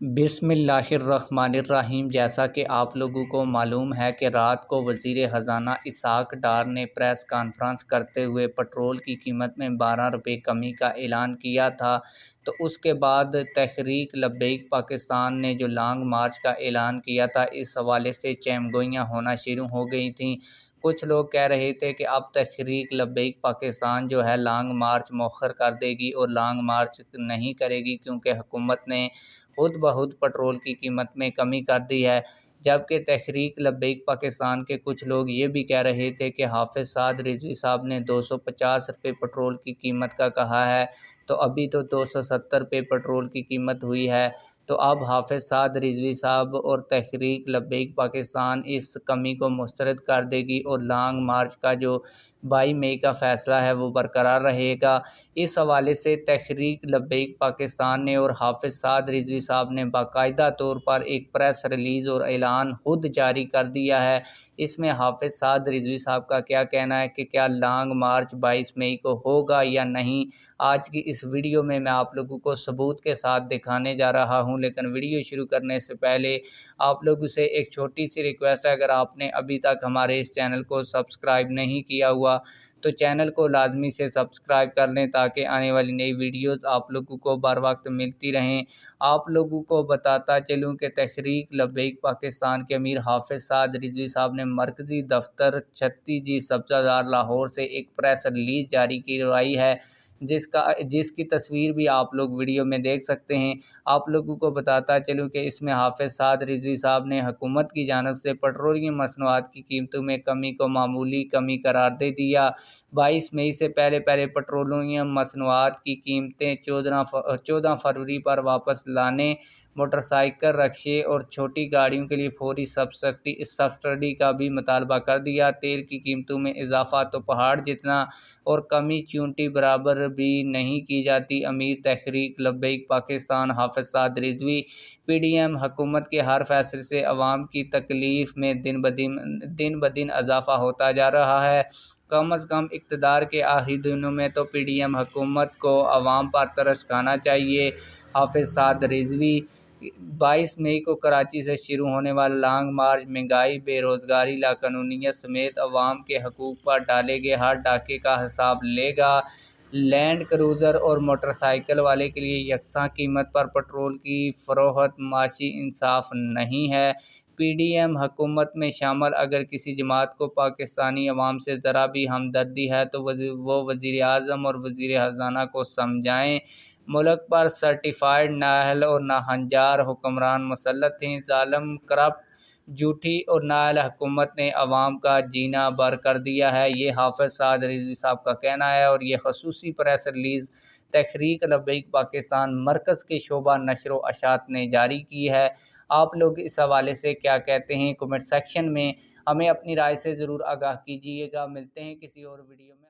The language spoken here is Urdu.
بسم اللہ الرحمن الرحیم۔ جیسا کہ آپ لوگوں کو معلوم ہے کہ رات کو وزیر خزانہ اسحاق ڈار نے پریس کانفرنس کرتے ہوئے پٹرول کی قیمت میں 12 روپے کمی کا اعلان کیا تھا، تو اس کے بعد تحریک لبیک پاکستان نے جو لانگ مارچ کا اعلان کیا تھا، اس حوالے سے چہم گوئیاں ہونا شروع ہو گئی تھیں۔ کچھ لوگ کہہ رہے تھے کہ اب تحریک لبیک پاکستان جو ہے لانگ مارچ مؤخر کر دے گی اور لانگ مارچ نہیں کرے گی، کیونکہ حکومت نے خود بخود پٹرول کی قیمت میں کمی کر دی ہے۔ جبکہ تحریک لبیک پاکستان کے کچھ لوگ یہ بھی کہہ رہے تھے کہ حافظ سعد رضوی صاحب نے 250 روپے پٹرول کی قیمت کا کہا ہے، تو ابھی تو 270 روپے پٹرول کی قیمت ہوئی ہے، تو اب حافظ سعد رضوی صاحب اور تحریک لبیک پاکستان اس کمی کو مسترد کر دے گی اور لانگ مارچ کا جو 22 مئی کا فیصلہ ہے وہ برقرار رہے گا۔ اس حوالے سے تحریک لبیک پاکستان نے اور حافظ سعد رضوی صاحب نے باقاعدہ طور پر ایک پریس ریلیز اور اعلان خود جاری کر دیا ہے۔ اس میں حافظ سعد رضوی صاحب کا کیا کہنا ہے کہ کیا لانگ مارچ 22 مئی کو ہوگا یا نہیں، آج کی اس ویڈیو میں آپ لوگوں کو ثبوت کے ساتھ دکھانے جا رہا ہوں۔ لیکن ویڈیو شروع کرنے سے پہلے آپ لوگوں سے ایک چھوٹی سی ریکویسٹ ہے، اگر آپ نے ابھی تک ہمارے اس چینل کو سبسکرائب نہیں کیا ہوا تو چینل کو لازمی سے سبسکرائب کر لیں تاکہ آنے والی نئی ویڈیوز آپ لوگوں کو بر وقت ملتی رہیں۔ آپ لوگوں کو بتاتا چلوں کہ تحریک لبیک پاکستان کے امیر حافظ سعد رضوی صاحب نے مرکزی دفتر 36 جی سبزہ زار لاہور سے ایک پریس ریلیز جاری کروائی ہے، جس کی تصویر بھی آپ لوگ ویڈیو میں دیکھ سکتے ہیں۔ آپ لوگوں کو بتاتا چلوں کہ اس میں حافظ سعد رضوی صاحب نے حکومت کی جانب سے پٹرولیم مصنوعات کی قیمتوں میں کمی کو معمولی کمی قرار دے دیا۔ 22 مئی سے پہلے پٹرولیم مصنوعات کی قیمتیں 14 فروری پر واپس لانے، موٹر سائیکل، رکشے اور چھوٹی گاڑیوں کے لیے فوری سبسڈی کا بھی مطالبہ کر دیا۔ تیل کی قیمتوں میں اضافہ تو پہاڑ جتنا اور کمی چیونٹی برابر بھی نہیں کی جاتی۔ امیر تحریک لبیک پاکستان حافظ سعد رضوی پی ڈی ایم حکومت کے ہر فیصلے سے عوام کی تکلیف میں دن بدن اضافہ ہوتا جا رہا ہے۔ کم از کم اقتدار کے آخری دنوں میں تو پی ڈی ایم حکومت کو عوام پر ترس کھانا چاہیے۔ حافظ سعد رضوی 22 مئی کو کراچی سے شروع ہونے والا لانگ مارچ مہنگائی، بے روزگاری، لاقانونیت سمیت عوام کے حقوق پر ڈالے گئے ہر ڈاکے کا حساب لے گا۔ لینڈ کروزر اور موٹر سائیکل والے کے لیے یکساں قیمت پر پٹرول کی فروخت معاشی انصاف نہیں ہے۔ پی ڈی ایم حکومت میں شامل اگر کسی جماعت کو پاکستانی عوام سے ذرا بھی ہمدردی ہے تو وہ وزیر اعظم اور وزیر خزانہ کو سمجھائیں۔ ملک پر سرٹیفائیڈ نااہل اور ناہنجار حکمران مسلط ہیں۔ ظالم، کرپٹ، جھوٹی اور نااہل حکومت نے عوام کا جینا بر کر دیا ہے، یہ حافظ سعد رضوی صاحب کا کہنا ہے، اور یہ خصوصی پریس ریلیز تحریک لبیک پاکستان مرکز کے شعبہ نشر و اشاعت نے جاری کی ہے۔ آپ لوگ اس حوالے سے کیا کہتے ہیں؟ کمنٹ سیکشن میں ہمیں اپنی رائے سے ضرور آگاہ کیجیے گا۔ ملتے ہیں کسی اور ویڈیو میں۔